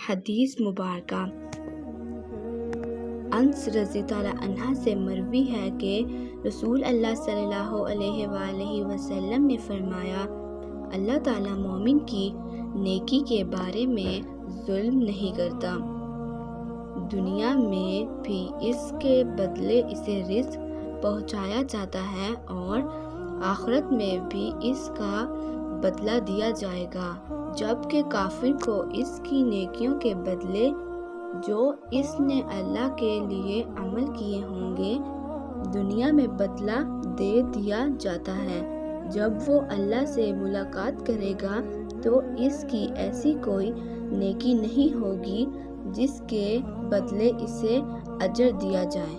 حدیث مبارکہ انس رضی اللہ عنہ سے مروی ہے کہ رسول اللہ صلی اللہ علیہ وآلہ وسلم نے فرمایا، اللہ تعالیٰ مومن کی نیکی کے بارے میں ظلم نہیں کرتا۔ دنیا میں بھی اس کے بدلے اسے رزق پہنچایا جاتا ہے اور آخرت میں بھی اس کا بدلہ دیا جائے گا، جبکہ کافر کو اس کی نیکیوں کے بدلے جو اس نے اللہ کے لیے عمل کیے ہوں گے دنیا میں بدلہ دے دیا جاتا ہے۔ جب وہ اللہ سے ملاقات کرے گا تو اس کی ایسی کوئی نیکی نہیں ہوگی جس کے بدلے اسے اجر دیا جائے۔